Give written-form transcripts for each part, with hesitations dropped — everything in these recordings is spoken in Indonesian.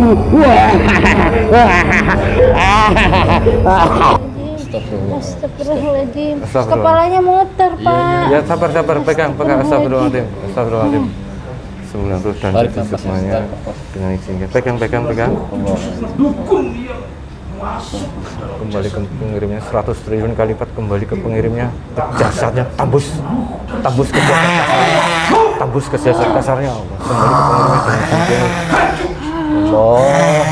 Astagfirullahaladzim. Kepalanya muter, Pak. Ya sabar, pegang. Astagfirullahaladzim. 90 dan semuanya dengan izinnya. Pegang. Kembali ke pengirimnya, 100 triliun kali lipat kembali ke pengirimnya. Jasadnya tembus ke jasad kasarnya. Allah. Kembali ke pengirimnya dengan izinnya. Allah.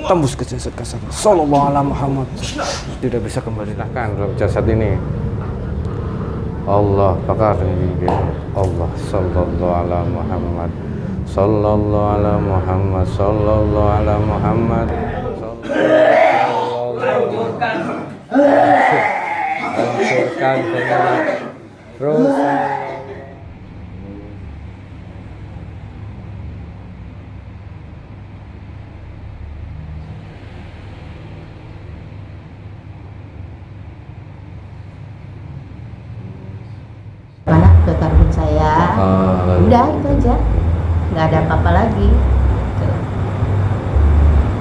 Tembus ke jasad kasarnya. Sallallahu alaihi Muhammad. Tidak bisa kembali kan dalam jasad ini. Allah bakar ini. Allah sallallahu alaihi Muhammad. Sallallahu ala Muhammad, sallallahu ala Muhammad. Hancurkan terus. Mana ke karbon saya, udah itu aja, nggak ada apa-apa lagi.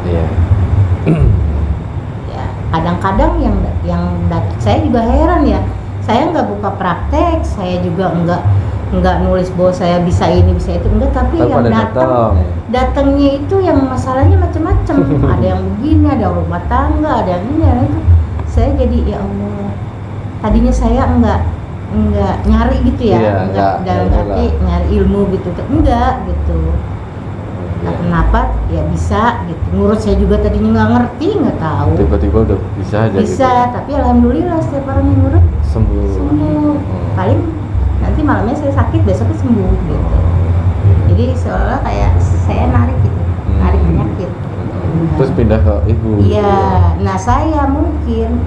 Iya. Ya, kadang-kadang yang saya juga heran ya, saya nggak buka praktek, saya juga nggak nulis bahwa saya bisa ini bisa itu, enggak, tapi yang datangnya itu yang masalahnya macam-macam. Ada yang begini, ada yang rumah tangga, ada yang ini, ada itu. Saya jadi ya Allah, tadinya saya enggak nyari gitu ya, enggak dalam arti nyari ilmu gitu, enggak gitu. Nah, kenapa ya bisa gitu, ngurut saya juga tadinya nggak ngerti, nggak tahu, tiba-tiba udah bisa aja bisa gitu. Tapi alhamdulillah setiap orang yang ngurut sembuh. Paling nanti malamnya saya sakit, besoknya sembuh gitu. Jadi seolah kayak saya narik gitu, narik penyakit. Terus pindah ke ibu. Iya, nah saya mungkin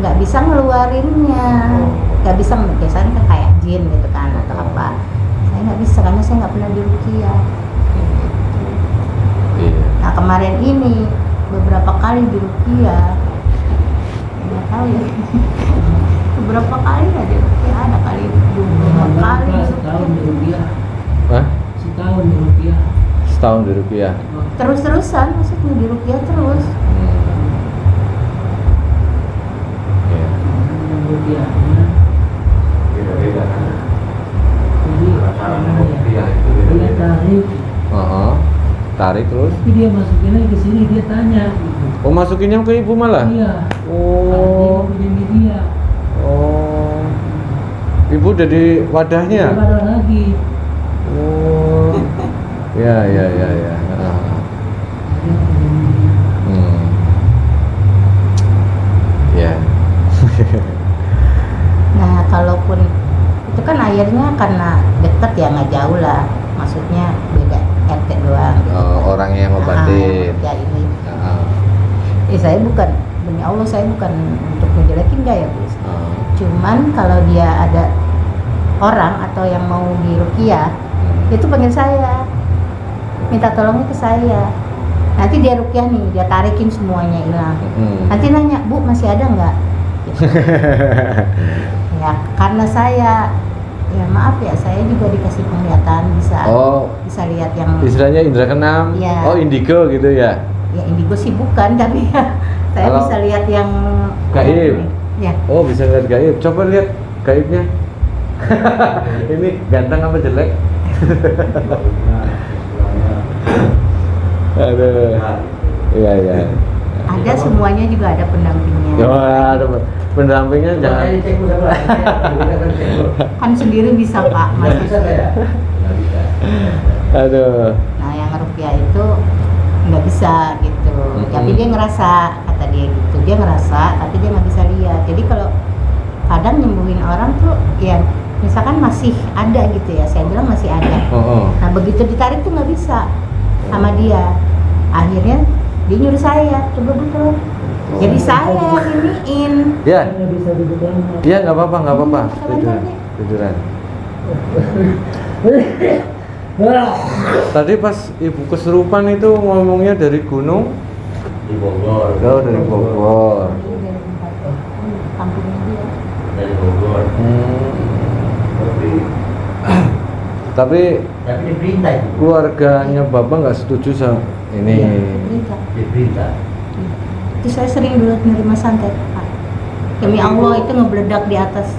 nggak bisa ngeluarinnya, nggak bisa, biasanya kan kayak jin gitu kan atau apa. Saya nggak bisa karena saya nggak pernah diruqyah. Nah kemarin ini beberapa kali diruqyah, nggak tahu ya. Beberapa kali aja diruqyah, ada kali 2 kali. Setahun diruqyah. Hah? Setahun diruqyah. Setahun diruqyah. Terus-terusan maksudnya diruqyah terus. Iya. Ruqyahnya. Beda-beda kan. Jadi dia tarik. Tarik terus. Tapi dia masukinnya ke sini, dia tanya. Oh, masukinnya ke ibu malah? Iya. Oh. Dia dia. Oh. Ibu udah di wadahnya? Dia ada lagi. Oh. Ya. Ya. Nah kalaupun itu kan airnya karena deket ya, nggak jauh lah, maksudnya beda RT doang gitu. Orangnya yang ngobatin. Ya ini. Saya bukan, demi Allah saya bukan untuk ngejelekin dia ya Bu. Cuman kalau dia ada orang atau yang mau diruqyah, itu panggil saya, minta tolongnya ke saya. Nanti dia ruqyah nih, dia tarikin semuanya hilang. Nanti nanya, Bu masih ada nggak? Gitu. Ya karena saya, ya maaf ya, saya juga dikasih penglihatan, bisa lihat yang istilahnya indra keenam. Ya. Oh, indigo gitu ya? Ya indigo sih bukan, tapi ya saya Kalau bisa lihat yang gaib. Ya. Oh, bisa lihat gaib. Coba lihat gaibnya. Ini ganteng apa jelek? Aduh. Iya. Ada semuanya, juga ada pendampingnya. Wah, ada pendampingnya, jangan. Kan sendiri bisa Pak, masih. Aduh. Nah yang ruqyah itu nggak bisa gitu. Tapi dia ngerasa, kata dia gitu, dia ngerasa tapi dia nggak bisa lihat. Jadi kalau kadang nyembuhin orang tuh ya misalkan masih ada gitu ya, saya bilang masih ada. Nah begitu ditarik tuh nggak bisa sama dia. Akhirnya dia nyuruh saya, coba betul. Jadi saya yang iniin. Ya. Bisa duduk lama. Iya, nggak apa-apa. Tiduran. Tadi pas ibu kesurupan itu ngomongnya dari gunung? Di Bogor. Oh, dari Bogor. Kampungnya dia. Dari Bogor. Tapi Tapi diperintah itu. keluarganya bapak nggak setuju sama ini. Iya, diperintah. Diperintah. Itu saya sering dulu menerima santet, Pak. Demi Allah itu ngebledak di atas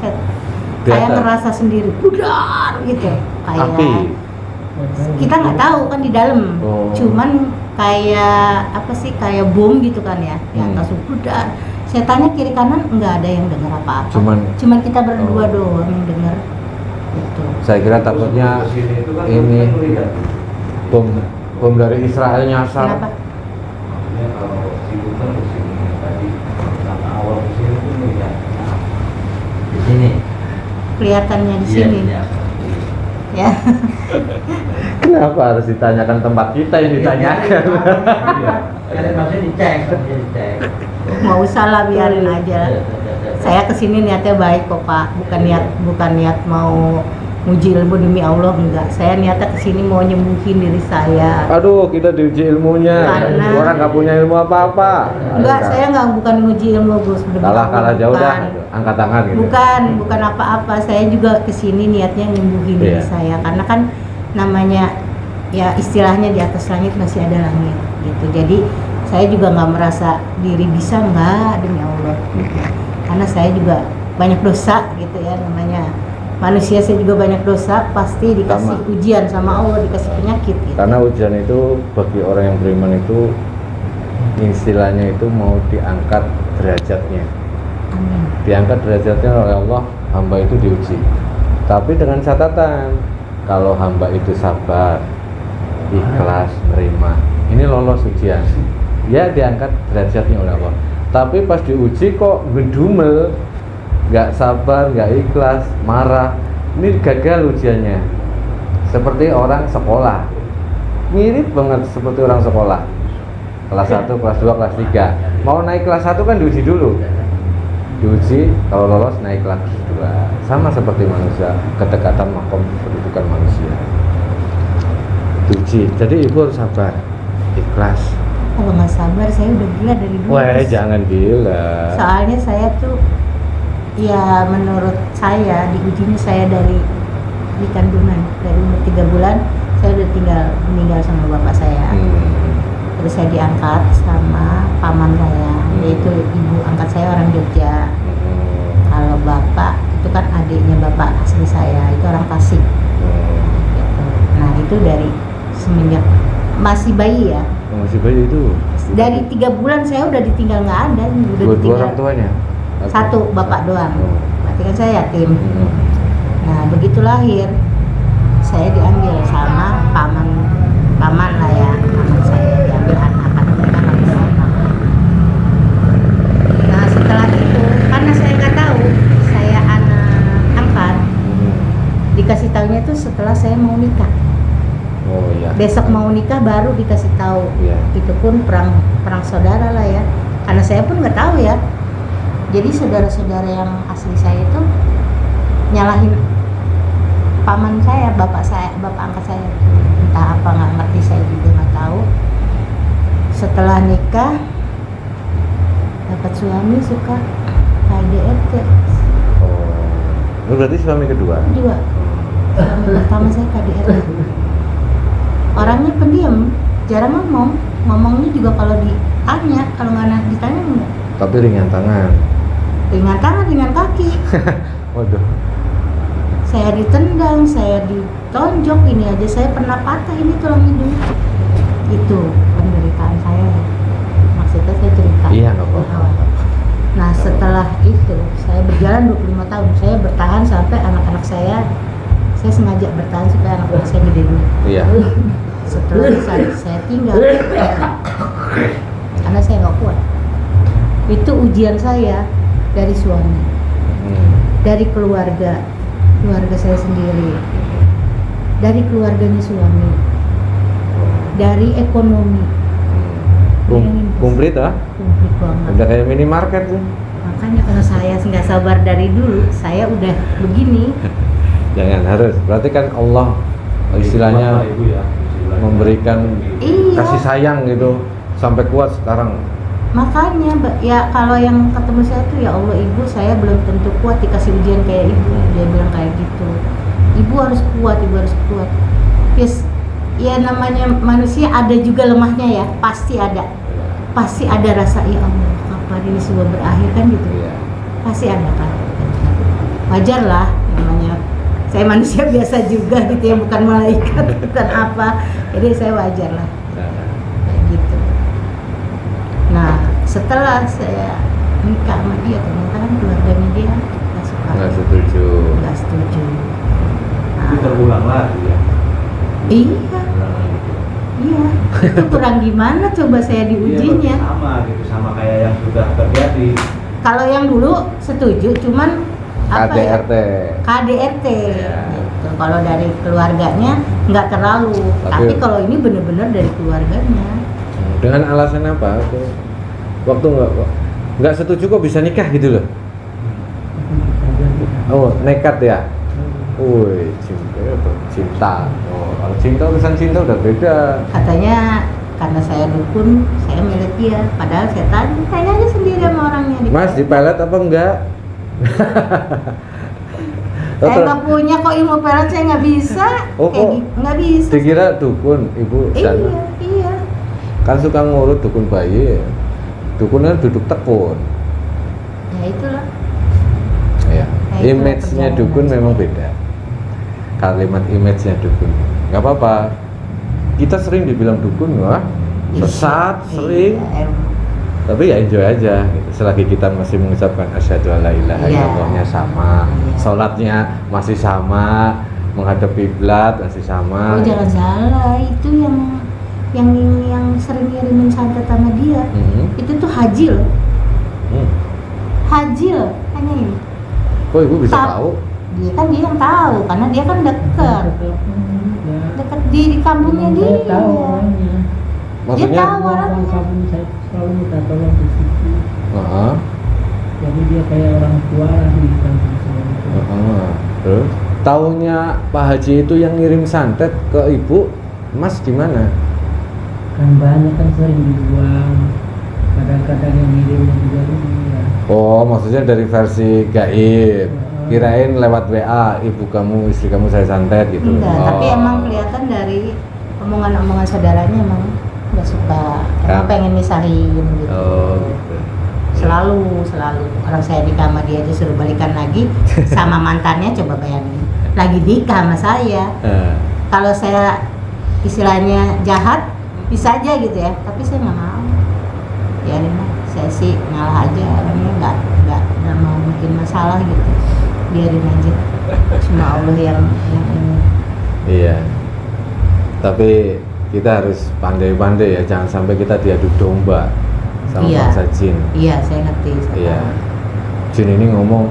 set. Di Saya atas? ngerasa sendiri, budar gitu. Kayak Api. kita nggak tahu kan di dalam. Oh. Cuman kayak apa sih, kayak bom gitu kan ya, di atas budar. Saya tanya kiri kanan nggak ada yang dengar apa-apa. Cuman kita berdua doang yang dengar. Gitu. Saya kira takutnya ini bom dari Israel nyasar. Kenapa? Maksudnya kalau itu kan kesini tadi karena awal kesini itu melihat di sini. Kelihatannya di sini. Iya. Ya. Kenapa harus ditanyakan tempat kita yang ditanyakan? Iya. Kalian maksudnya dicek. Nggak usah lah, biarin aja. Saya kesini niatnya baik kok Pak, bukan niat mau muji ilmu demi Allah, enggak. Saya niatnya kesini mau nyembuhin diri saya. Aduh, kita diuji ilmunya. Karena- Orang nggak punya ilmu apa-apa. Enggak, saya bukan muji ilmu Gus. demi Allah, Kalah jauh dah. bukan. Angkat tangan gitu. Bukan apa-apa. Saya juga kesini niatnya nyembuhin diri Iya. saya, karena kan namanya ya istilahnya di atas langit masih ada langit gitu. Jadi saya juga nggak merasa diri bisa, enggak, demi Allah. Karena saya juga banyak dosa gitu ya, namanya manusia, saya juga banyak dosa, pasti dikasih Sama. ujian sama Allah, dikasih penyakit gitu. Karena ujian itu bagi orang yang beriman itu istilahnya itu mau diangkat derajatnya. Amin. Diangkat derajatnya oleh Allah, hamba itu diuji. Tapi dengan catatan, kalau hamba itu sabar, ikhlas, nerima, ini lolos ujian, ya diangkat derajatnya oleh Allah. Tapi pas diuji kok ngedumel, nggak sabar, nggak ikhlas, marah, ini gagal ujiannya. Seperti orang sekolah, mirip banget seperti orang sekolah. Kelas 1, kelas 2, kelas 3. Mau naik kelas 1 kan diuji dulu. Diuji, kalau lolos naik kelas 2. Sama seperti manusia, kedekatan makom kedudukan manusia. Diuji, jadi ibu harus sabar, ikhlas. Kalau nggak sabar, saya udah gila dari dulu. Wah, Gus. jangan gila. Soalnya saya tuh, ya menurut saya diujinya saya dari di kandungan, dari umur 3 bulan saya udah meninggal sama bapak saya. Terus saya diangkat sama paman saya, yaitu ibu angkat saya orang Jogja. Kalau bapak itu kan adiknya bapak asli saya, itu orang Tasik. Gitu. Nah itu dari semenjak masih bayi ya, Masih bayi itu. dari 3 bulan saya udah ditinggal, nggak ada, udah Dua ditinggal orang tuanya. satu, bapak doang. Oh. Berarti kan saya yatim. Nah begitu lahir saya diambil sama paman lah ya, paman saya diambil anak, karena mereka nggak bisa anak. Nah setelah itu, karena saya nggak tahu saya anak angkat, dikasih tahunya itu setelah saya mau nikah. Oh iya. Besok mau nikah baru dikasih tahu. Iya. Itu pun perang saudara lah ya, karena saya pun nggak tahu ya. Jadi saudara-saudara yang asli saya itu nyalahin paman saya, bapak angkat saya, entah apa, nggak ngerti, saya juga nggak tahu. Setelah nikah dapat suami suka KDRT. Oh, berarti suami kedua? Kedua, suami pertama saya KDRT. Orangnya pendiam, jarang ngomongnya juga kalau ditanya, kalau nggak ditanya enggak. Tapi ringan tangan. Ringan tangan, ringan kaki. Waduh. Saya ditendang, saya ditonjok, ini aja saya pernah patah ini tulang hidung. Itu penderitaan saya. Maksudnya saya cerita. Iya, nggak apa-apa. Nah setelah itu saya berjalan 25 tahun. Saya bertahan sampai anak-anak saya sengaja bertahan supaya anak-anak saya gede dulu. Iya. Setelah itu saya tinggal karena saya nggak kuat. Itu ujian saya dari suami, dari keluarga saya sendiri, dari keluarganya suami, dari ekonomi. Bayangin, Gus. Komplit ah? Komplit banget. Udah kayak minimarket tuh. Makanya karena saya nggak sabar dari dulu, saya udah begini. Jangan, harus. Berarti kan Allah istilahnya Ibu ya, memberikan Iya. kasih sayang gitu sampai kuat sekarang. Makanya ya kalau yang ketemu saya tuh, ya Allah ibu, saya belum tentu kuat dikasih ujian kayak ibu. Dia bilang kayak gitu. Ibu harus kuat, ibu harus kuat. Yes, ya namanya manusia ada juga lemahnya ya, pasti ada rasa ya Allah kapan ini semua berakhir kan gitu. Iya. Pasti ada kan. Wajar lah namanya saya manusia biasa juga gitu ya, bukan malaikat bukan apa, jadi saya wajar lah kayak gitu. Nah setelah saya nikah sama dia ternyata kan keluarganya dia nggak suka, Nggak setuju. nggak setuju. Itu terulang lagi ya. Iya, iya. Itu kurang gimana coba saya diujinya. Iya, sama gitu, sama kayak yang sudah terjadi. Kalau yang dulu setuju, cuman apa ya? KDRT. KDRT. Ya. Gitu. Kalau dari keluarganya nggak terlalu. Tapi kalau ini benar-benar dari keluarganya. Dengan alasan apa? Waktu nggak setuju kok bisa nikah gitu loh. Oh, nekat ya. Woi, cinta. Oh, kalau cinta urusan cinta udah beda. Katanya karena saya dukun, saya milih dia. Padahal saya tanya aja sendiri sama orangnya. Mas, di pelet apa enggak? Saya nggak punya kok ilmu pelet, saya nggak bisa. Oh, Kayak kok gitu, nggak bisa. Dikira dukun, ibu Iya, sana. iya. Kan suka ngurut dukun bayi. Dukun kan duduk tekun. Ya itulah. Ya. Nah, itu Image-nya perjalanan dukun saya. memang beda. Kalimat image-nya dukun. Nggak apa-apa. Kita sering dibilang dukun, wah, sesat, sering. Iya, Tapi ya enjoy aja gitu. Selagi kita masih mengucapkan asyhadu alla ilaha Iya. illallahnya sama, Iya. sholatnya masih sama, menghadap kiblat masih sama. Oh jangan salah, itu yang sering ngirimin santet sama dia. Itu tuh haji loh, haji loh, hanya ini. Kok ibu bisa Ta- tahu? Dia yang tahu, karena dia kan dekat di kampungnya dia. Saya tahu orangnya. Maksudnya? tahu. Orang kampung saya selalu minta tolong di situ. Heeh. Jadi dia kayak orang tua lah di kampung saya itu. Heeh. Terus taunya Pak Haji itu yang ngirim santet ke ibu, Mas gimana? Kan banyak kan sering dibuang. Kadang-kadang yang ngirimnya juga dia. Oh, maksudnya dari versi gaib. Kirain lewat WA, ibu kamu, istri kamu saya santet gitu. Enggak, tapi Oh. emang kelihatan dari omongan-omongan saudaranya emang nggak suka, emang Kan? pengen misahin gitu. Oh, gitu. Selalu orang saya nikah sama dia aja suruh balikan lagi sama mantannya, coba bayangin lagi nikah sama saya. Eh, Kalau saya istilahnya jahat bisa aja gitu ya, tapi saya nggak mau. Ya saya sih ngalah aja, orangnya nggak mau bikin masalah gitu, biarin aja. Cuma Allah yang ini. Iya. Tapi kita harus pandai-pandai ya, jangan sampai kita diadu domba sama Iya. bangsa jin. Iya, saya ngerti. Saya Iya. tahu. Jin ini ngomong,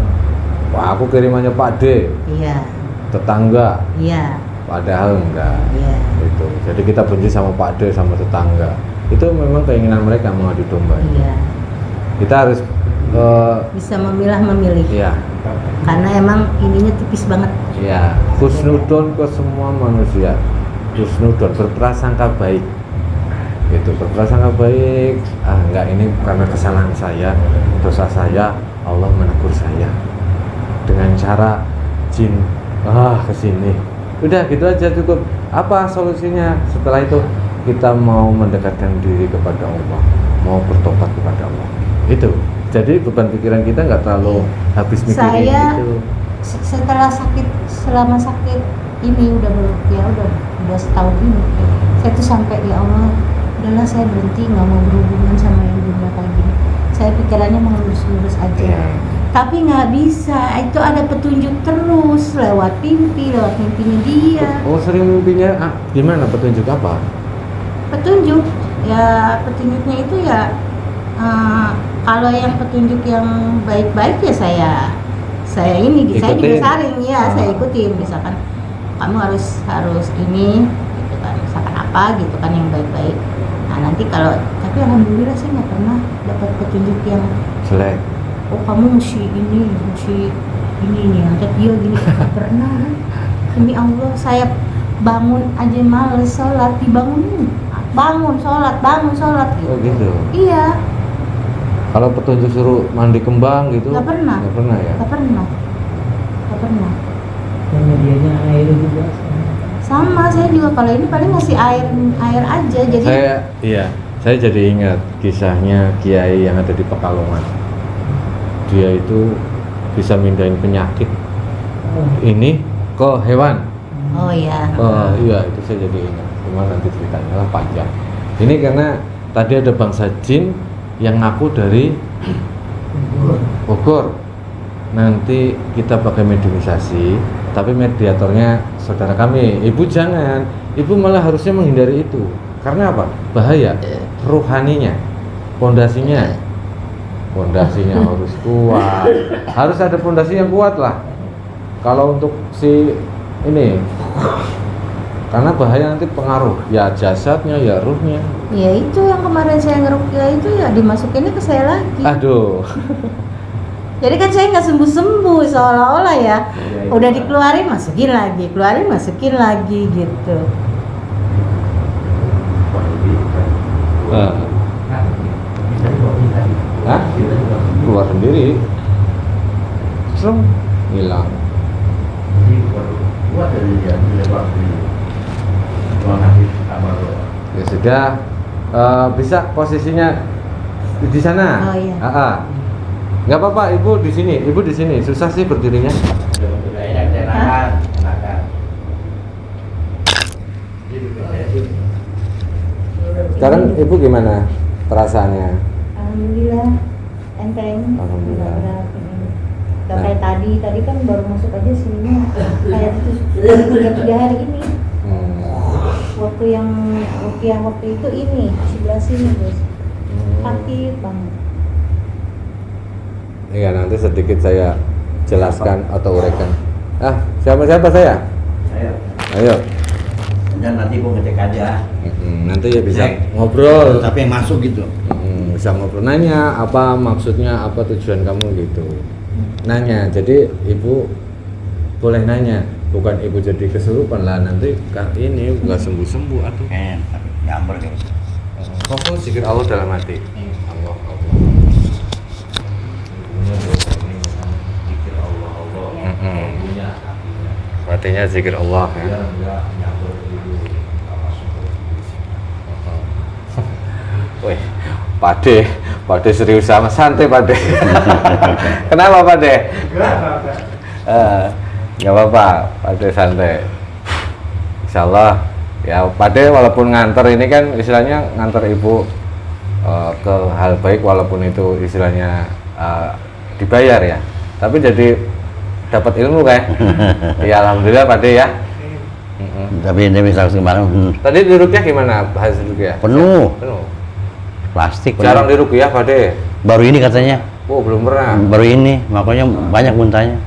wah aku kirimannya Pak D, Iya, tetangga, iya, padahal enggak. iya. Itu. Jadi kita benci sama Pak D sama tetangga. Itu memang keinginan mereka mengadu domba. Iya. Kita harus Bisa memilih. ya, Karena emang ininya tipis banget. ya, husnudon ke semua manusia. Husnudon, berprasangka baik. Itu berprasangka baik. Ah, enggak, ini karena kesalahan saya, dosa saya, Allah menegur saya. Dengan cara jin kesini. Udah gitu aja cukup. Apa solusinya? Setelah itu kita mau mendekatkan diri kepada Allah, mau bertobat kepada Allah. Itu. Jadi beban pikiran kita nggak terlalu habis mikirin Saya gitu. selama sakit ini udah setahun ini, saya tuh sampai ya Allah, udahlah saya berhenti, nggak mau berhubungan sama yang dunia kayak gini. Saya pikirannya mau lurus-lurus aja. Iya. Tapi nggak bisa, itu ada petunjuk terus lewat mimpinya dia. Oh, sering mimpinya gimana, petunjuk apa? Petunjuknya itu ya kalau yang petunjuk yang baik-baik ya saya ini saya juga Ikutin. saring ya, saya ikutin. Misalkan kamu harus ini gitu kan, misalkan apa gitu kan yang baik-baik. Nah nanti tapi alhamdulillah saya nggak pernah dapat petunjuk yang Jelek. oh kamu mesti ini nih, angkat dia gini. Nggak pernah kan. Demi Allah, saya bangun aja males sholat, dibangunin, bangun sholat gitu. Oh gitu. Iya, Kalau petunjuk suruh mandi kembang gitu? nggak pernah. Nggak pernah ya? Nggak pernah. Dan medianya air air juga Sama, saya juga kalau ini paling ngasih air aja. Jadi Saya jadi ingat kisahnya Kiai yang ada di Pekalongan. Dia itu bisa mindahin penyakit ini ke hewan. oh ya. Iya, itu saya jadi ingat. Cuma nanti ceritanya lah panjang. Ini karena tadi ada bangsa jin yang ngaku dari Bogor. Nanti kita pakai mediumisasi, tapi mediatornya saudara kami. Ibu jangan, ibu malah harusnya menghindari itu. Karena apa? Bahaya. Ruhaninya, pondasinya harus kuat. Harus ada pondasi yang kuat lah. Kalau untuk si ini, karena bahaya nanti pengaruh ya jasadnya ya ruhnya. Ya itu yang kemarin saya ngerukyah itu ya dimasukinnya ke saya lagi. Aduh. Jadi kan saya nggak sembuh-sembuh seolah-olah ya. Udah dikeluarin masukin lagi, keluarin masukin lagi gitu. Hah? Keluar sendiri. Serem, hilang. Ya sudah, bisa posisinya di sana. Oh iya. Nggak apa-apa, ibu di sini. Susah sih berdirinya. Sekarang ibu gimana perasaannya? Alhamdulillah enteng. Alhamdulillah. Nggak berat ini. Nggak kayak tadi kan baru masuk aja sini kayak itu 3 hari ini. Waktu yang waktu itu ini sebelah sini Bos. Sakit banget. Iya, nanti sedikit saya jelaskan atau uraikan. Siapa saya? Saya. Ayo. Dan nanti gua ngecek aja. Nanti ya bisa Cek. ngobrol. Tapi yang masuk gitu. Bisa ngobrol, nanya apa maksudnya, apa tujuan kamu gitu. Nanya, jadi ibu boleh nanya, bukan ibu jadi kesurupan lah nanti ini nggak sembuh atuh. Nyamber gitu. Fokus zikir Allah dalam hati. Allah. Zikir Allah. Artinya zikir Allah ya. Wih, Pade serius sama santai Pade. Kenapa Pade? Nggak apa-apa, Pade santai. Insyaallah ya Pade walaupun nganter ini kan istilahnya nganter ibu ke hal baik walaupun itu istilahnya dibayar ya. Tapi jadi dapat ilmu kan? Ya alhamdulillah Pade ya. Tapi ini bisa kemarin Tadi di rukyah gimana hasil rukyah? penuh Penuh. plastik. Jarang di rukyah Pade. Baru ini katanya. Oh belum pernah. Baru ini makanya banyak muntahnya.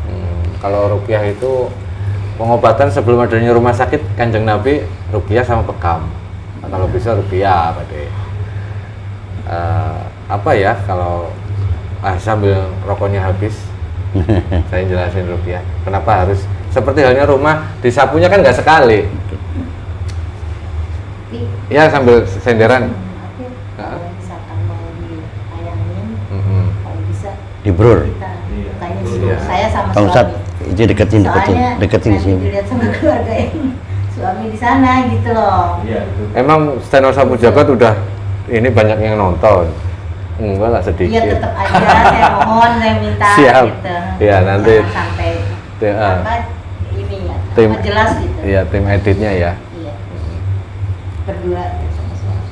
Kalau rukyah itu pengobatan sebelum adanya rumah sakit Kanjeng Nabi rukyah sama bekam. Kalau bisa rukyah Pade. Apa ya kalau sambil rokoknya habis saya jelasin rukyah. Kenapa harus seperti halnya rumah disapunya kan nggak sekali. Ya sambil senderan. Kalau misalkan mau ditayangin, kalau bisa Dibrur. kita tanya dulu. Iya. Saya sama Pak Ustadz, suami. itu deketin Soalnya sini. dilihat sama keluarga yang suami di sana gitu loh. Iya, itu. Emang Stand Sapu Jagat udah ini banyak yang nonton. Enggak lah sedikit. Iya tetap aja saya mohon saya minta Siap. gitu. Iya, nanti Jangan sampai apa ini ya tim apa jelas gitu. Iya, tim editnya ya. Iya. Berdua sama suami.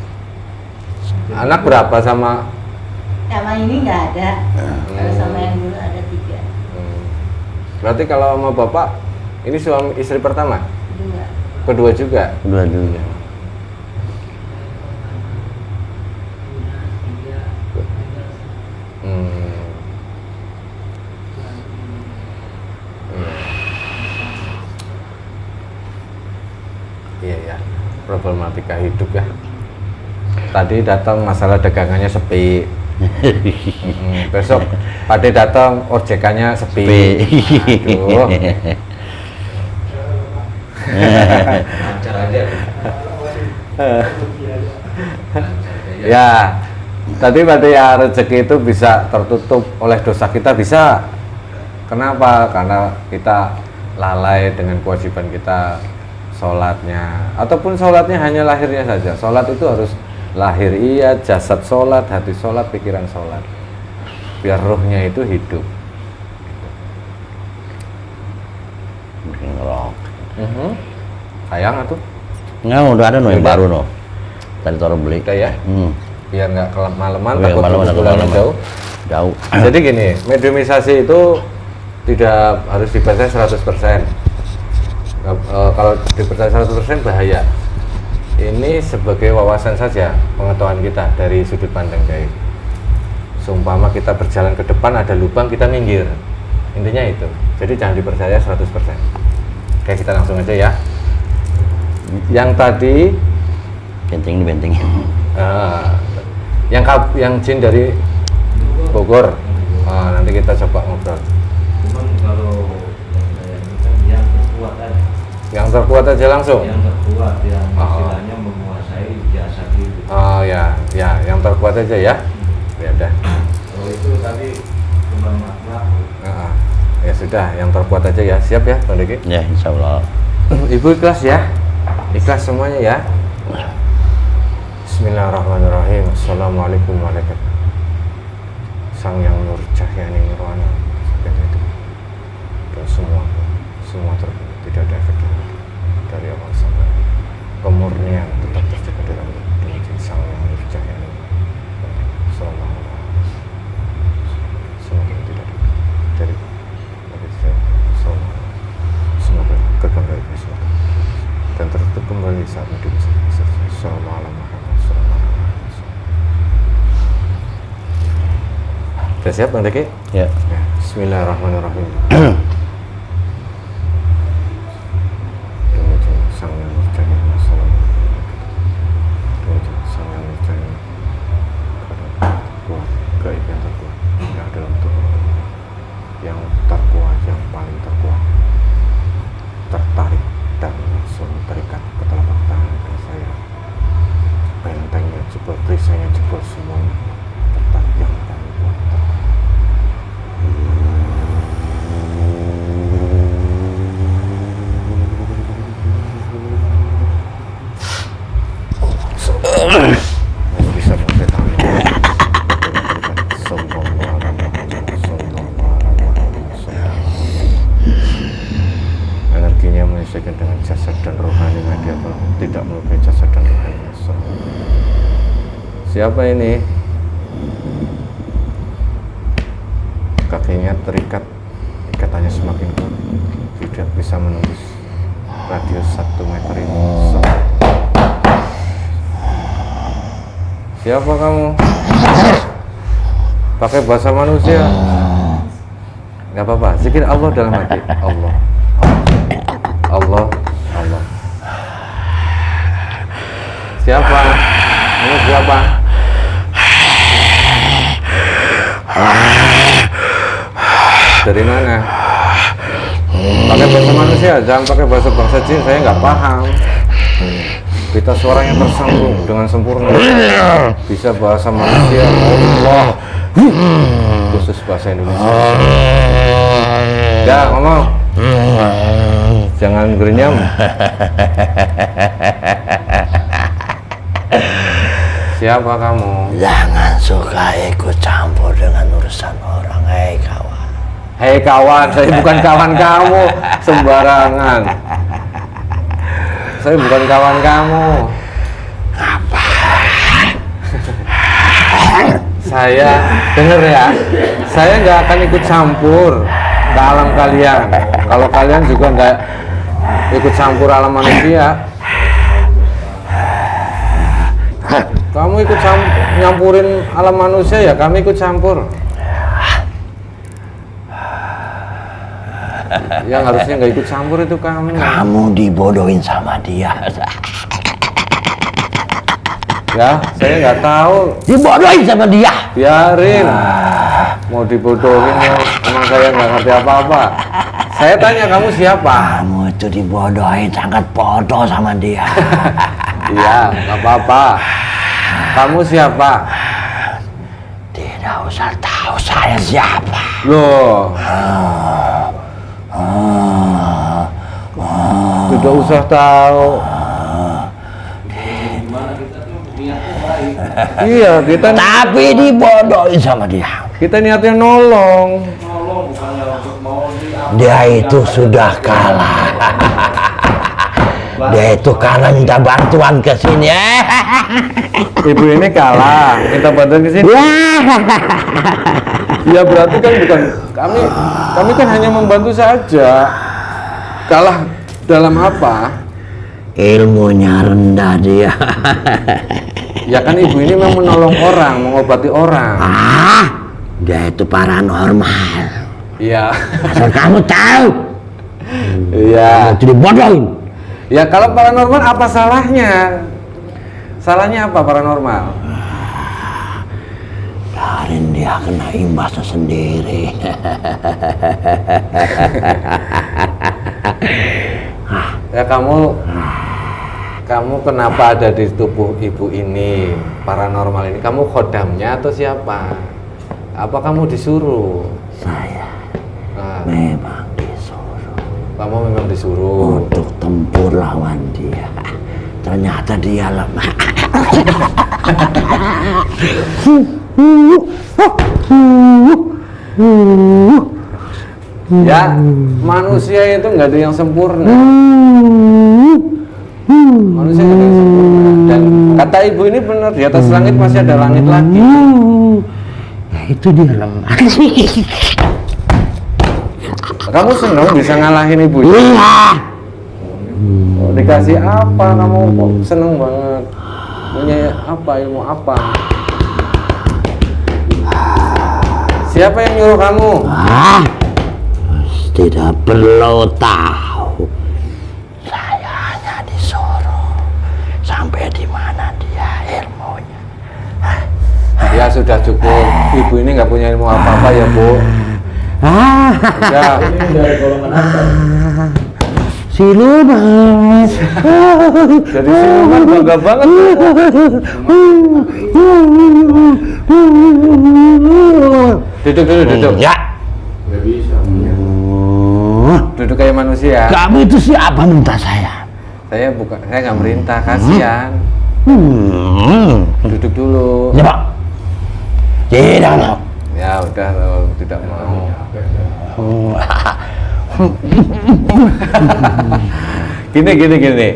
Anak berapa sama Sama ini nggak ada. Kalau sama yang dulu ada 3. Berarti kalau sama bapak ini suami istri pertama? 2. Kedua juga? Dua juga. Iya ya, problematika hidup ya. Tadi datang masalah dagangannya sepi. Besok Pade datang ojekannya sepi. Aduh. Lancar aja. Ya, tadi berarti ya rezeki itu bisa tertutup oleh dosa kita bisa. Kenapa? Karena kita lalai dengan kewajiban kita, sholatnya, ataupun sholatnya hanya lahirnya saja. Sholat itu harus lahir, iya, jasad sholat, hati sholat, pikiran sholat, biar rohnya itu hidup. Bikin ngerok. Sayang atuh. Nggak, udah ada yang baru tadi taruh beli. Kayak biar nggak kemalaman, Biar takut kemalaman, pulang jauh. Jauh. Jadi gini, mediumisasi itu tidak harus dipercaya 100%. Kalau dipercaya 100% bahaya. Ini sebagai wawasan saja, pengetahuan kita dari sudut pandang gaib. Seumpama kita berjalan ke depan ada lubang, kita minggir. Intinya itu. Jadi jangan dipercaya 100%. Oke, kita langsung aja ya. Yang tadi Benteng. yang jin dari Bogor. Nanti kita coba ngobrol. Cuman kalau yang saya ini kan yang terkuat aja. Yang terkuat aja langsung. Yang terkuat yang istilahnya menguasai jasa itu. Oh ya, yang terkuat aja ya. Ya udah. Kalau itu tadi cuma makna. Ya sudah, yang terkuat aja ya. Siap ya, Bang Diki? Ya, insya Allah. Ibu ikhlas ya. Ikhlas semuanya ya. Bismillahirrahmanirrahim. Assalamualaikum warahmatullahi wabarakatuh. Sang yang nur cahaya nirwana dan semua terbunuh, tidak ada efek dari awal sampai kemurnian tetap terjaga dalam diri sang yang nur cahaya semoga tidak ada dari semoga kembali dan tertutup kembali saat hidup. Assalamualaikum. Sudah siap Bang Deki? Ya. Bismillahirrahmanirrahim. Sang yang bercahaya, sang yang bercahaya, terkuat, gaib yang terkuat, yang dalam tubuh, yang terkuat, yang paling terkuat, tertarik dan langsung terikat ke telapak tangan saya. Bentengnya jebol, perisainya jebol, semuanya tertarik yang paling kuat. Bisa pakai tangan. Energinya menyesuaikan dengan jasad dan rohani dia tidak melukai jasad dan rohani. Siapa ini? Kakinya terikat, ikatannya semakin kuat, tidak bisa menembus radius 1 meter ini. Siapa kamu? Pakai bahasa manusia? Gak apa-apa, zikir Allah dalam hati. Allah, Allah, Allah. Siapa? Ini siapa? Dari mana? Pakai bahasa manusia, jangan pakai bahasa bangsa jin, saya nggak paham. Kita suara yang tersambung dengan sempurna. Bisa bahasa manusia, Allah, khusus bahasa Indonesia. Ya, ngomong. Jangan gerenyam. Siapa kamu? Jangan suka ikut campur dengan urusan orang, hei kawan. Hei kawan, saya bukan kawan kamu. Sembarangan. Saya bukan kawan kamu. Apa? Saya, denger ya, saya nggak akan ikut campur ke alam kalian. Kalau kalian juga nggak ikut campur alam manusia. Kamu ikut nyampurin alam manusia ya, kami ikut campur. Yang harusnya nggak ikut campur itu kamu. Kamu dibodohin sama dia. Ya, saya nggak tahu. Dibodohin sama dia. Biarin. Mau dibodohin ya, emang saya nggak ngerti apa-apa. Saya tanya kamu siapa? Kamu itu dibodohin, sangat bodoh sama dia. Iya, nggak apa-apa. Kamu siapa? Tidak usah tahu saya siapa. Loh. tidak usah tahu. Gimana kita tuh niatnya baik. Iya, kita Tapi dibodohin sama dia. kita niatnya nolong. Nolong bukannya untuk mau Dia itu sudah kalah. Dia itu kalah minta bantuan ke sini. Ibu ini kalah, minta bantuan ke sini. Ya berarti kan bukan kami kan hanya membantu saja. Kalah dalam apa? Ilmunya rendah dia. Ya kan ibu ini memang menolong orang, mengobati orang. Dia itu paranormal. Iya. Asal kamu tahu. Iya. Kamu dibodohin. Ya kalau paranormal apa salahnya? Salahnya apa paranormal? Biarin dia kena imbasnya sendiri. Ya kamu kenapa ada di tubuh ibu ini paranormal ini? Kamu khodamnya atau siapa? Apa kamu disuruh? Saya Nah, memang disuruh kamu memang disuruh. untuk tempur lawan dia. Ternyata dia lemah. Ya manusia itu nggak ada yang sempurna. Manusia nggak ada yang sempurna. Dan kata ibu ini benar, di atas langit masih ada langit lagi. Ya itu dia lemah. Kamu senang bisa ngalahin ibu ini? Iya. Oh, dikasih apa kamu kok seneng banget? Punya apa, ilmu apa? Siapa yang nyuruh kamu? Tidak perlu tahu. Saya hanya disuruh. Sampai di mana dia ilmunya. Ya sudah cukup. Ibu ini nggak punya ilmu apa-apa ya Bu. Ya. ini dari golongan apa? Siluman. Jadi siluman bangga banget. Duduk dulu, duduk. Ya. Nggak bisa. Duduk kayak manusia. Kamu itu siapa minta saya? Saya nggak merintah, kasihan. Duduk dulu. Ya Pak. Tidak mau. Ya udah kalau tidak mau. Gini.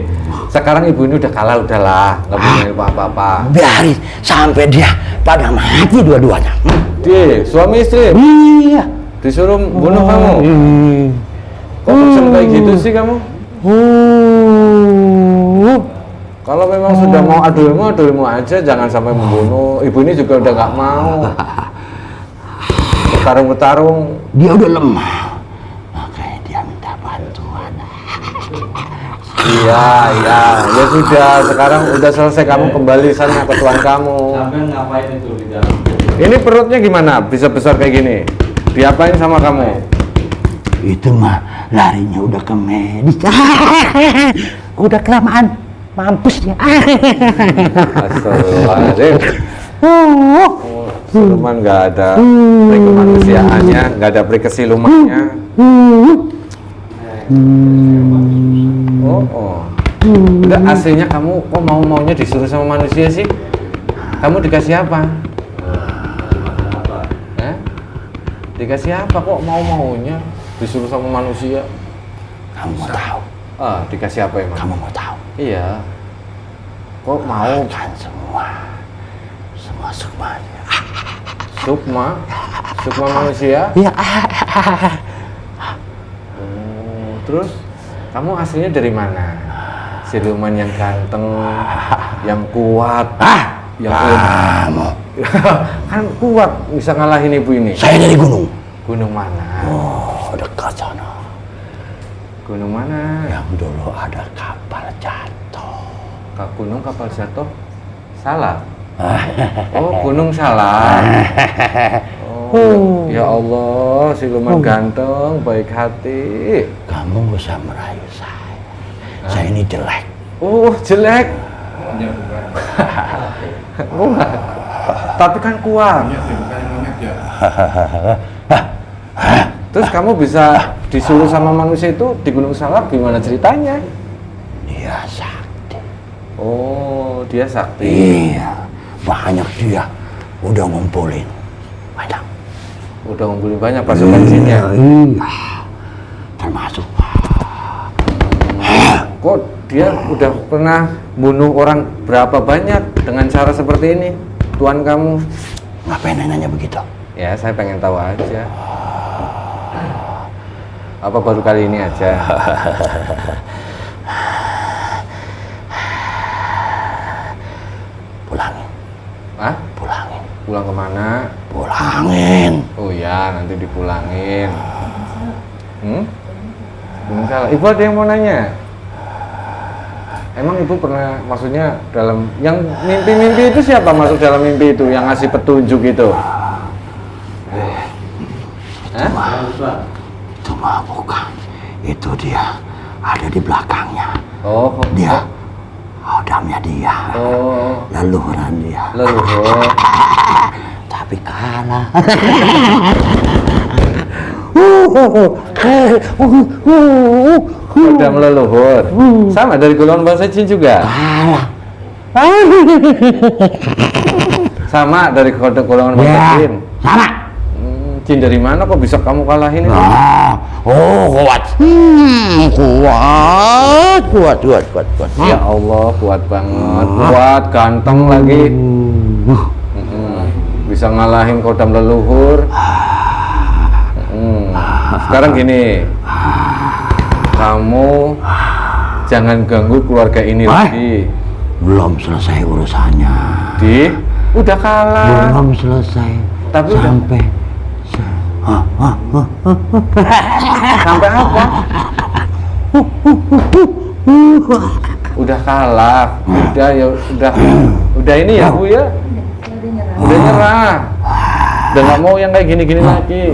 Sekarang ibu ini udah kalah, udahlah, nggak punya ilmu apa-apa. Biarin sampai dia pada mati dua-duanya. Dia suami istri Iya. disuruh bunuh kamu. Kok pesen kayak gitu sih kamu? Kalau memang sudah mau adu ilmu aja, jangan sampai membunuh. Ibu ini juga udah nggak mau. Bertarung. Dia udah lemah. Makanya dia minta bantuan. Iya. Ya sudah, sekarang udah selesai, kamu kembali sana ke tuan kamu. Sampai ngapain itu di dalam? Ini perutnya gimana? Bisa besar kayak gini? Diapain sama kamu? Itu mah larinya udah ke medis. Udah kelamaan mampus dia. Astagfirullahaladzim. Siluman nggak ada peri kemanusiaannya, nggak ada peri kesilumannya. Oh. Enggak, aslinya kamu kok maunya disuruh sama manusia sih? Kamu dikasih apa? Dikasih apa kok maunya disuruh sama manusia? Kamu mau tahu? Dikasih apa emang? Kamu mau tahu? Iya. Kok mau? Kan semua sukmanya. Sukma manusia? Iya. Terus kamu aslinya dari mana? Siluman yang ganteng, yang kuat, yang Kamu. kan kuat bisa ngalahin ibu ini. Saya dari gunung. Gunung mana? Oh, dekat sana. Gunung mana? Yang dulu ada kapal jatuh. Gunung kapal jatuh? Salah. Oh, Gunung Salah. Oh, ya Allah, siluman ganteng, baik hati. Kamu bisa merayu saya. Saya ini jelek. Oh, jelek. Tapi kan kuat. Terus kamu bisa disuruh sama manusia itu di Gunung Salak, gimana ceritanya? Dia sakti. Oh, dia sakti. Iya, banyak dia. Udah ngumpulin banyak. Udah ngumpulin banyak pasukan jinnya. Iya, termasuk. Kok dia udah pernah bunuh orang berapa banyak dengan cara seperti ini, Tuan kamu? Ngapain nanya begitu? Ya, saya pengen tahu aja. Apa baru kali ini aja? Pulangin. Hah? Pulangin. Pulang kemana? Pulangin. Oh ya, nanti dipulangin. Belum salah. Ibu ada yang mau nanya? Emang ibu pernah, maksudnya dalam yang mimpi-mimpi itu siapa masuk dalam mimpi itu yang ngasih petunjuk itu? Itu mah bukan. Itu dia ada di belakangnya. Oh, Dia hodamnya dia. Oh, Leluhuran dia. leluhur. Tapi kalah. Hodam leluhur. Sama dari golongan bangsa jin juga. Kalah. Sama dari golongan bangsa Ya, jin. sama. Jin dari mana kok bisa kamu kalahin itu? Kuat. Kuat. Ya Allah, kuat banget. Kuat, ganteng lagi. Bisa ngalahin kodam leluhur. Sekarang gini, kamu jangan ganggu keluarga ini lagi. Belum selesai urusannya. Udah kalah. Belum selesai. Tapi udah- sampai Sampai apa? Udah kalah. Udah ya, udah ini ya Bu ya. Udah nyerah. Udah nggak mau yang kayak gini-gini lagi.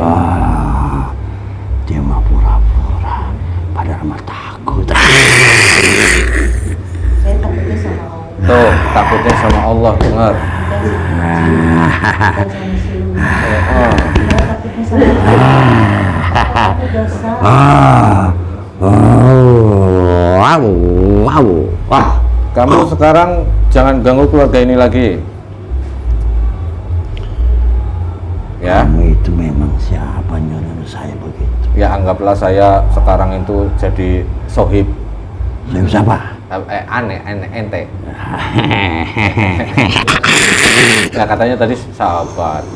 dia mah pura-pura. Padahal mah takut. Saya takutnya sama Allah. Tuh, takutnya sama Allah, dengar. Bukan sama siluman. Oh. Saya takutnya sama Allah. Aku dosa. Kamu sekarang jangan ganggu keluarga ini lagi. Ya, Kamu itu memang siapa nyuruh saya begitu? ya anggaplah saya sekarang itu jadi sohib. Saya siapa? Aneh, ente. Nah, katanya tadi sahabat.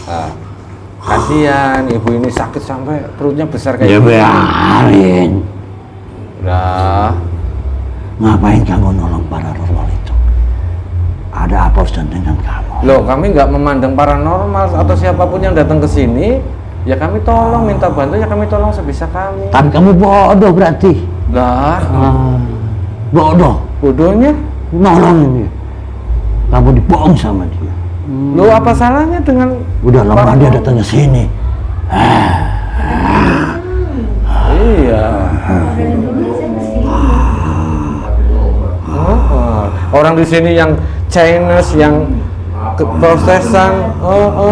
Nah, kasihan ibu ini sakit sampai perutnya besar kayak Ya gini. biarin. Udah, Ngapain kamu nolong para roh itu? Ada apa urusan dengan kamu? loh kami nggak memandang paranormal atau siapapun yang datang ke sini, ya kami tolong, minta bantu ya kami tolong sebisa kami. Tapi kamu bodoh berarti. Lah, Bodoh. bodohnya? Nolong ini. Kamu dibohong sama dia. Loh apa salahnya dengan Udah lama paranormal? dia datang ke sini. Iya. Dari dulu saya kesini. Orang di sini yang Chinese, yang Protestan,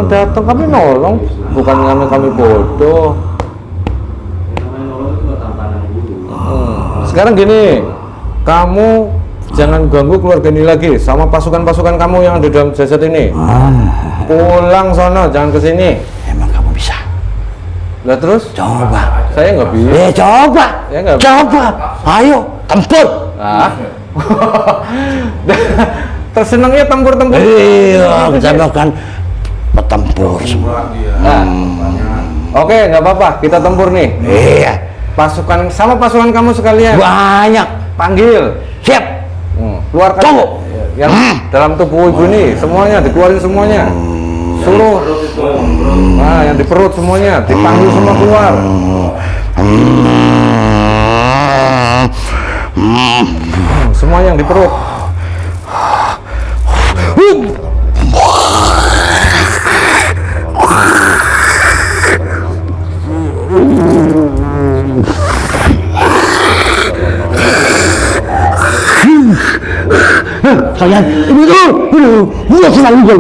datang kami nolong, bukan karena kami bodoh. Sekarang gini, kamu jangan ganggu keluarga ini lagi sama pasukan-pasukan kamu yang ada dalam jasad ini. Pulang sono, jangan ke sini. Emang kamu bisa? Lah terus? Coba. Saya nggak bisa. Coba. Ya nggak. Coba. Ayo, tempur. Ah. Tersenangnya tempur-tempur. Iya, kita makan petempur semua. Nah, oke, nggak apa-apa, kita tempur nih. Iya. Pasukan sama pasukan kamu sekalian. Banyak. Panggil. Siap. Keluarkan. Tunggu. Yang dalam tubuh ibu ini semuanya dikeluarin semuanya. Seluruh. Nah, yang di perut semuanya dipanggil semua keluar. Semua yang di perut. Kalian ini senang juga.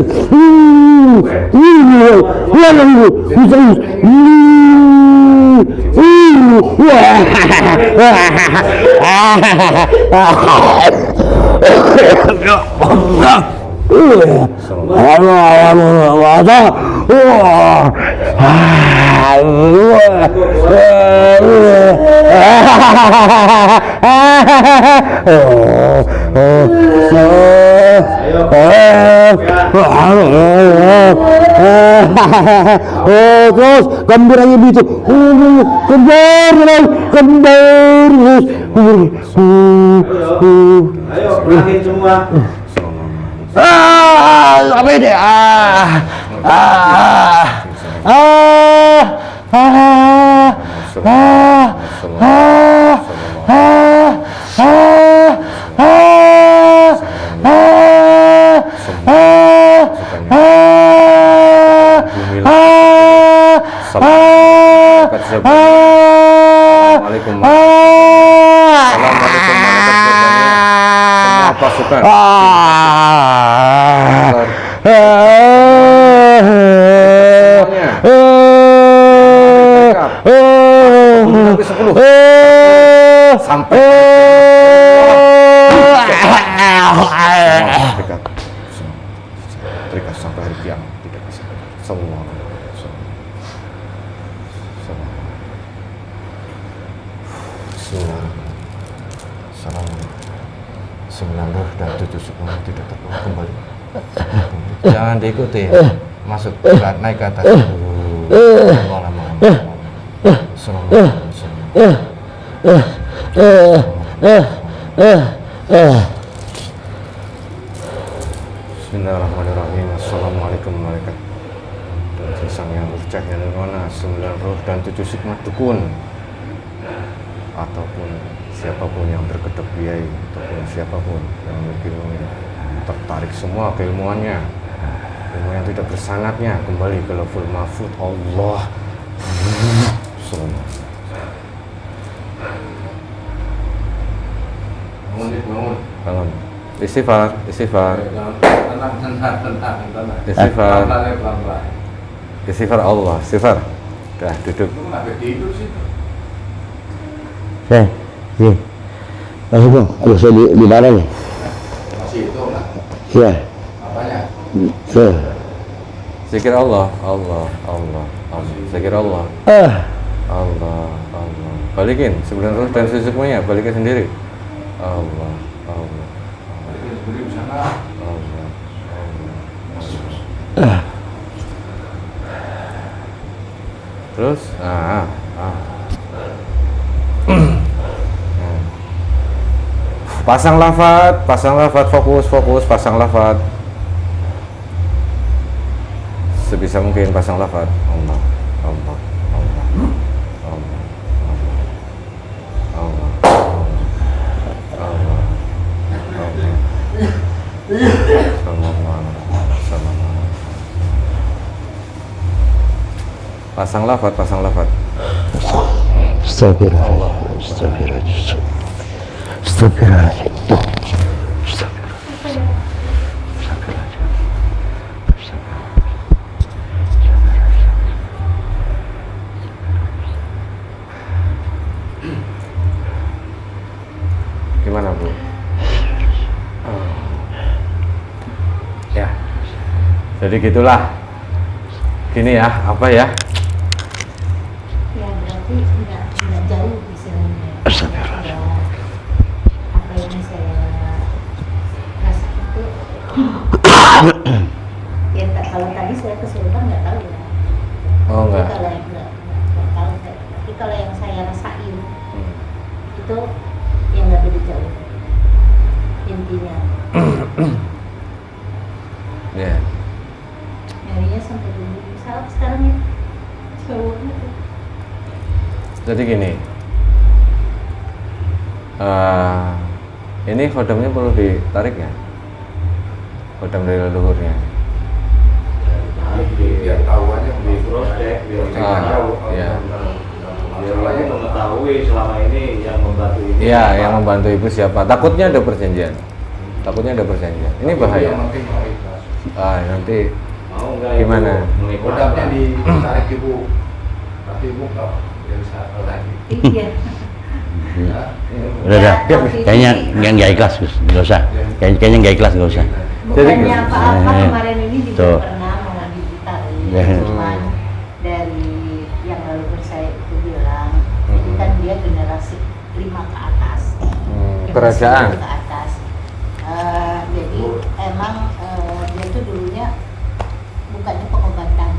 Terus gembiranya begitu, kembar. Ayo, ulangin semua. Apa ini? Pasukan sampai terikat sampai hari kiamat tidak bisa semua. Sembilan roh dan 7 sukma tidak terbawa kembali. Jangan diikuti, masuk naik ke atas. Bismillahirrahmanirrahim. Assalamualaikum warahmatullahi wabarakatuh. Dan sang yang bercahaya nirwana, 9 roh dan 7 sukma dukun, ataupun siapapun yang berkedok biaya ataupun siapapun yang memiliki ilmu ini, tertarik semua keilmuannya, ilmu yang tidak bersanatnya kembali ke level mahfud Allah. Bangun. Istighfar. Istighfar Allah. Istighfar. Dah duduk. Masih bang, saya di mana nih? Masih itu lah. Iya. Apanya? Zikir Allah. Zikir Allah. Allah. Balikin 9 roh dan sesukmanya, balikin sendiri. Allah. Balikin sendiri di sana. Terus, pasang lafaz, fokus, pasang lafaz. Sebisa mungkin pasang lafaz. Allah. Pasang lafaz. Astagfirullahaladzim. Gimana Bu? Ya, jadi gitulah. Gini ya, apa ya? Ya berarti nggak jauh istilahnya. Apa yang saya rasa itu ya kalau tadi saya kesulitan nggak tahu ya. Oh enggak. Kalau yang nggak tahu saya, tapi kalau yang saya rasain itu yang nggak beda jauh intinya. Ya. Nyarinya sampai dulu saat sekarang ya jauhnya tuh. Jadi gini, ini khodamnya perlu ditarik ya, khodam dari leluhurnya. Biar tahu aja di cross check, biar tahu. Iya. Biar aja mengetahui selama ini yang membantu ibu. Iya, yang membantu ibu siapa? Takutnya ada perjanjian. Ini bahaya. Nanti Mau nggak gimana? Kodamnya ditarik ibu, tapi ibu nggak bisa lagi. Iya. Udah, kayaknya nggak ikhlas, Gus. Nggak usah. Kayaknya nggak ikhlas, nggak usah. Bukannya apa-apa, kemarin ini juga Tuh. pernah mau diceritain, Ya. cuman dari yang leluhur saya itu bilang, jadi kan dia generasi 5 ke atas. Generasi kerajaan. 5 ke atas. Jadi emang dia tuh dulunya bukannya pengobatan.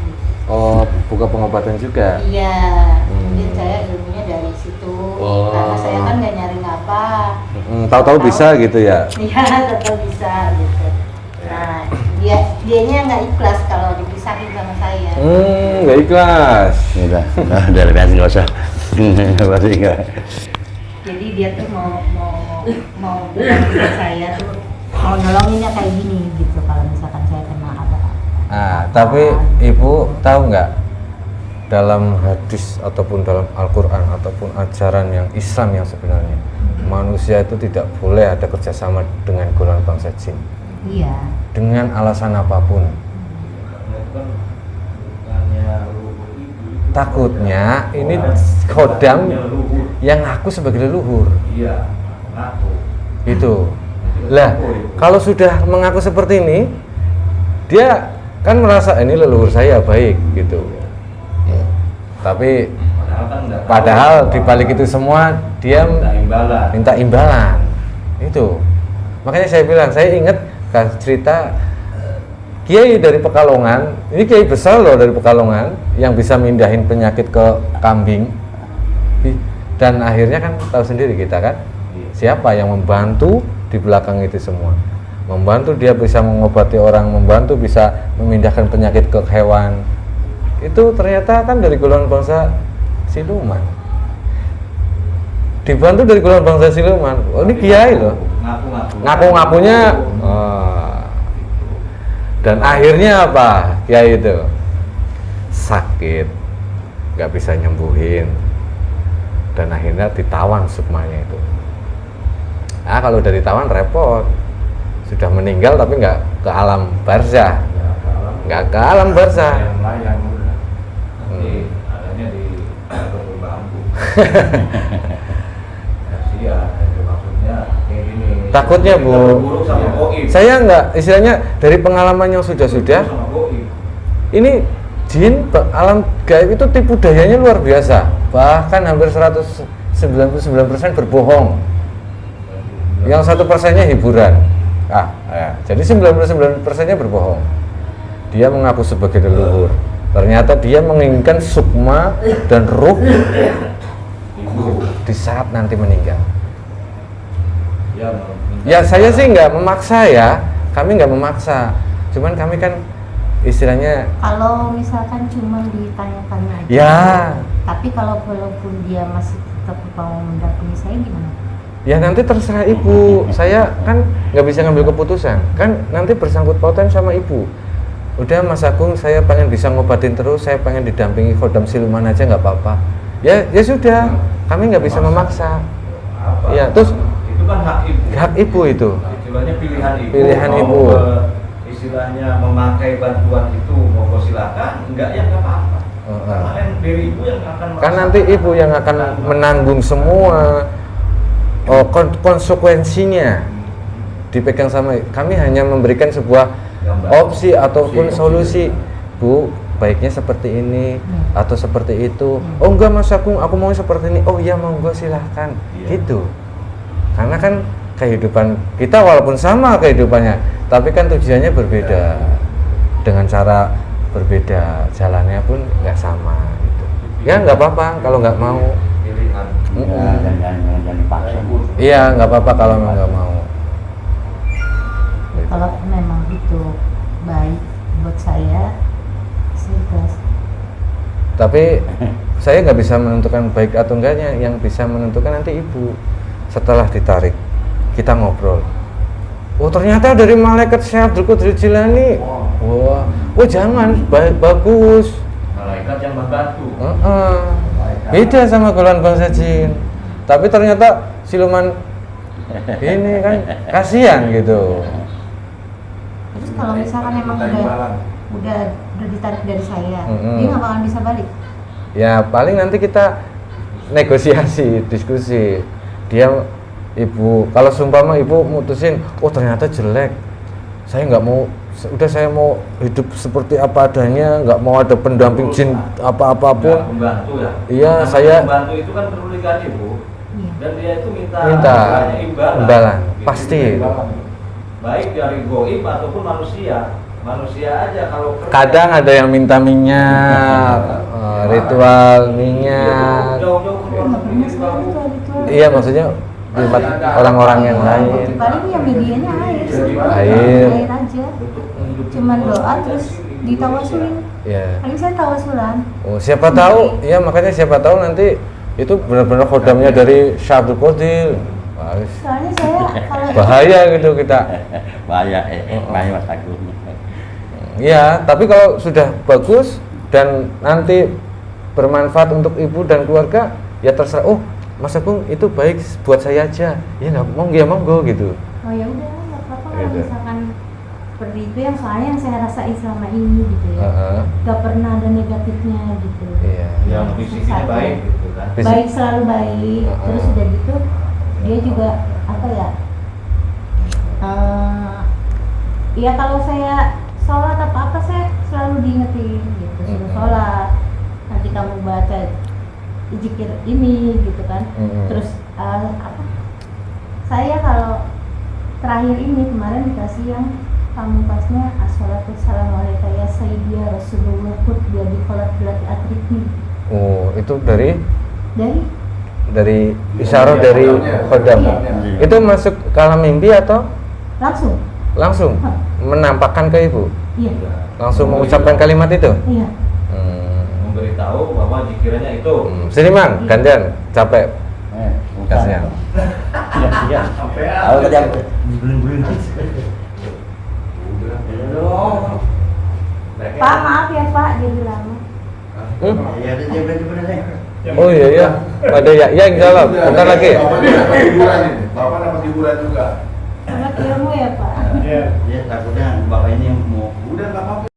Oh, buka pengobatan juga. Iya, mungkin saya ilmunya dari situ. Oh. Karena saya kan nggak nyari apa. Tahu-tahu bisa gitu ya. Iya, tetap bisa gitu. Nah, dianya nggak ikhlas kalau dipisahin sama saya. Nggak ikhlas. Udah lebih asing, nggak usah. Pasti nggak. Jadi dia tuh mau bilang ke saya tuh mau nolonginnya kayak gini gitu kalau misalkan saya kena apa. Tapi ibu tahu nggak, dalam hadis ataupun dalam Al-Quran ataupun ajaran yang Islam yang sebenarnya, manusia itu tidak boleh ada kerjasama dengan golongan bangsa jin Iya. dengan alasan apapun. Takutnya ini kodam yang ngaku sebagai leluhur. Iya, ngaku. Itu. Lah, kalau sudah mengaku seperti ini, dia kan merasa ini leluhur saya baik gitu. Tapi padahal di balik itu semua dia minta imbalan. Itu. Makanya saya bilang, saya ingat cerita kiai dari Pekalongan. Ini kiai besar loh dari Pekalongan yang bisa mindahin penyakit ke kambing. Dan akhirnya kan tahu sendiri kita kan, siapa yang membantu di belakang itu semua. Membantu dia bisa mengobati orang, membantu bisa memindahkan penyakit ke hewan. Itu ternyata kan dari golongan bangsa siluman. Dibantu dari golongan bangsa siluman. Oh, ini kiai loh. Ngaku-ngakunya. Dan akhirnya apa? Kiai itu sakit, nggak bisa nyembuhin, dan akhirnya ditawan sukmanya itu. Nah, kalau dari tawan repot. Sudah meninggal tapi nggak ke alam barzah, nggak ke alam barzah. Nanti adanya di kebun bambu. Maksudnya kayak gini. Takutnya Bu, saya nggak, istilahnya dari pengalaman yang sudah-sudah, ini jin alam gaib itu tipu dayanya luar biasa, bahkan hampir 199% berbohong, yang 1%-nya hiburan. Jadi 99%-nya berbohong. Dia mengaku sebagai leluhur, ternyata dia menginginkan sukma dan ruh di saat nanti meninggal. Ya saya sih nggak memaksa ya, kami nggak memaksa, cuman kami kan istilahnya Kalau misalkan cuma ditanya-tanya aja. ya, Tapi kalau walaupun dia masih tetap mau mendampingi saya gimana? ya nanti terserah ibu, saya kan nggak bisa ngambil keputusan, kan nanti bersangkut pautan sama ibu. Udah Mas Agung, saya pengen bisa ngobatin terus, saya pengen didampingi khodam siluman aja nggak apa-apa. Ya sudah, kami nggak bisa memaksa. Ya terus itu kan hak ibu. Itu. Istilahnya pilihan ibu. Pilihan mau ibu. Istilahnya memakai bantuan itu, monggo silakan, enggak ya nggak apa-apa. Karena kan dari ibu yang akan Kan nanti ibu yang akan menanggung semua konsekuensinya, dipegang sama kami, hanya memberikan sebuah opsi ataupun solusi. Bu, baiknya seperti ini atau seperti itu. Oh enggak Mas Agung, aku mau seperti ini. Oh iya monggo silahkan. Gitu. Karena kan kehidupan kita walaupun sama kehidupannya, tapi kan tujuannya berbeda, dengan cara berbeda, jalannya pun nggak sama gitu. Ya nggak apa-apa kalau nggak mau. Jangan dipaksa. Iya, nggak apa-apa kalau memang nggak mau. Kalau memang itu baik buat saya ikhlas. Tapi saya nggak bisa menentukan baik atau enggaknya, yang bisa menentukan nanti ibu. Setelah ditarik, kita ngobrol. Oh ternyata dari malaikat Syekh Abdul Qadir Jilani. Wah, oh jangan, bagus. Malaikat yang membantu. Beda sama golongan bangsa jin. Tapi ternyata siluman ini kan kasihan gitu. Terus kalau misalkan emang udah ditarik dari saya, dia nggak bakalan bisa balik. Ya paling nanti kita negosiasi, diskusi. Dia ibu, kalau seumpama ibu mutusin, oh ternyata jelek, saya nggak mau, udah saya mau hidup seperti apa adanya, nggak mau ada pendamping jin apa-apapun. Pembantu ya. Iya, Karena saya pembantu itu kan perlu digaji, Bu. Iya. Dan dia itu minta imbalan, pasti. Baik dari goib ataupun manusia. Manusia aja kalau kerja. Kadang ada yang minta minyak, ritual minyak. Jauh-jauh ke luar negeri Pernah sekali tuh ritual. Iya, maksudnya di tempat orang-orang yang lain. Paling yang medianya air sih. Air. Air aja. Cuman doa terus ditawasulin. Ya. Paling saya tawasulan. Oh, siapa tahu, ya makanya siapa tahu nanti itu benar-benar khodamnya dari Syekh Abdul Qadir. Wah, Soalnya saya kalau bahaya gitu kita. Bahaya, bahaya Mas Agung. Iya, tapi kalau sudah bagus dan nanti bermanfaat untuk ibu dan keluarga, ya terserah. Oh, Mas Agung itu baik buat saya aja. Ya nggak monggo ya monggo gitu. oh ya udah nggak apa-apa kalau Gitu. misalkan seperti itu yang soalnya yang saya rasain selama ini gitu ya. Heeh. Gak pernah ada negatifnya gitu. Iya. yang fisiknya baik gitu kan. Baik, selalu baik. Terus udah gitu dia juga apa ya? Ya kalau saya sholat apa saya selalu diingetin gitu, suruh sholat. Nanti kamu baca zikir ini gitu kan. Terus apa? Saya kalau terakhir ini kemarin dikasih yang pamungkasnya as-sholatu wassalamu alaika ya sayyidina Rasulullah kut biadi kholat bilati atrikni. Oh, itu dari Dari isyarah dari khodam. Itu masuk ke alam mimpi atau langsung. menampakkan ke ibu? Iya. Langsung mengucapkan kalimat itu? Iya. Memberitahu bahwa jikirannya itu. Sini Mang, gantian, capek. Kasihan. Iya. Sampai Aku tadi aku belum. Pak maaf ya Pak jadi lama. Ya dia benar-benar. Oh iya ya, ada ya yang jawab. Bentar lagi. Bapak dapat hiburan ini. Bapak dapat hiburan juga. Anak ilmu ya Pak. Ya takutnya bapak ini mau Udah nggak apa-apa.